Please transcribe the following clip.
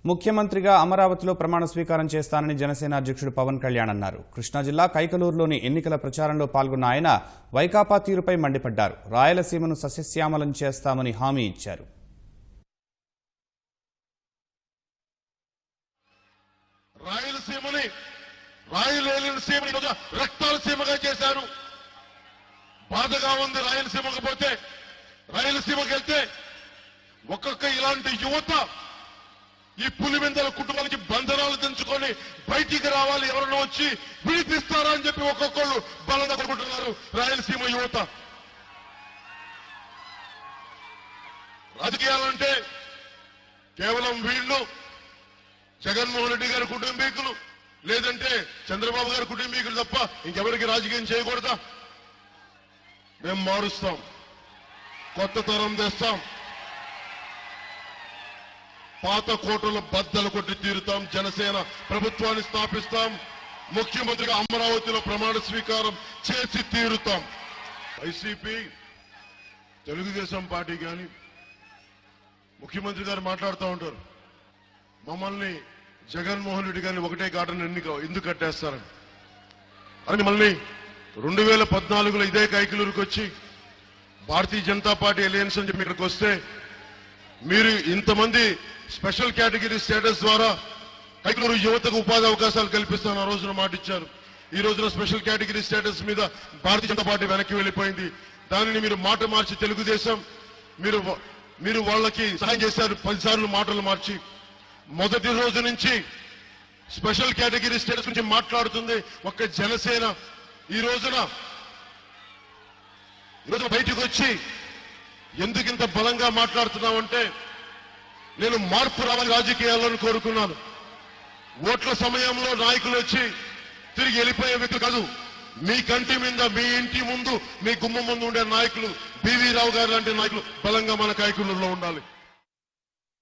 ముఖ్యమంత్రిగా అమరావతిలో ప్రమాణ స్వీకారం చేస్తానని జనసేన అధ్యక్షుడు పవన్ కళ్యాణ్ అన్నారు. కృష్ణా జిల్లా కైకలూరులోని ఎన్నికల ప్రచారంలో పాల్గొన్న ఆయన వైకాపా తీరుపై మండిపడ్డారు. రాయలసీమను సస్యశ్యామలం చేస్తామని హామీ ఇచ్చారు. రాయలసీమని రక్తాల సీమగా చేశారు. బాధగా ఉంది. రాయలసీమకు పోతే, రాయలసీమకి వెళ్తే ఒక్కొక్క ఇలాంటి యువత ఈ పులివెందుల కుటుంబానికి బంధనాలు తెంచుకొని బయటికి రావాలి, ఎవరైనా వచ్చి విడిపిస్తారా అని చెప్పి ఒక్కొక్కళ్ళు బలంగా కొట్టుకుంటున్నారు. రాయలసీమ యువత రాజకీయాలంటే కేవలం వీళ్ళు జగన్మోహన్ రెడ్డి గారి కుటుంబీకులు, లేదంటే చంద్రబాబు గారి కుటుంబీకులు తప్ప ఇంకెవరికి రాజకీయం చేయకూడదా? మేము మారుస్తాం, కొత్త తరం తెస్తాం, పాత కోటలు బద్దలు కొట్టి తీరుతాం, జనసేన ప్రభుత్వాన్ని స్థాపిస్తాం, ముఖ్యమంత్రిగా అమరావతిలో ప్రమాణ స్వీకారం చేసి తీరుతాం. వైసీపీ తెలుగుదేశం పార్టీ కానీ ముఖ్యమంత్రి గారు మాట్లాడుతూ ఉంటారు, మమ్మల్ని జగన్మోహన్ రెడ్డి గారిని ఒకటే ఘాటన ఎందుకు కట్టేస్తారని. అని మళ్ళీ 2014లో ఇదే కైకలూరుకి వచ్చి భారతీయ జనతా పార్టీ అలయన్స్ అని చెప్పి ఇక్కడికి వస్తే మీరు ఇంతమంది స్పెషల్ కేటగిరీ స్టేటస్ ద్వారా కైకలూరు యువతకు ఉపాధి అవకాశాలు కల్పిస్తాను ఆ రోజున మాట ఇచ్చారు. ఈ రోజున స్పెషల్ కేటగిరీ స్టేటస్ మీద భారతీయ జనతా పార్టీ వెనక్కి వెళ్లిపోయింది. దానిని మీరు మాట మార్చి తెలుగుదేశం మీరు వాళ్ళకి సహాయం చేశారు. 10 సార్లు మాటలు మార్చి మొదటి రోజు నుంచి స్పెషల్ కేటగిరీ స్టేటస్ గురించి మాట్లాడుతుంది ఒక్క జనసేన. ఈ రోజున బయటకు వచ్చి ఎందుకు ఇంత బలంగా మాట్లాడుతున్నామంటే, నేను మార్పు రావాలి రాజకీయాలను కోరుకున్నాను. ఓట్ల సమయంలో నాయకులు వచ్చి తిరిగి వెళ్ళిపోయే వ్యక్తులు కాదు, మీ కంటి మీద, మీ ఇంటి ముందు, మీ గుమ్మం ముందు ఉండే నాయకులు, బివి రావు గారు లాంటి నాయకులు బలంగా మన కైకలూరులో ఉండాలి.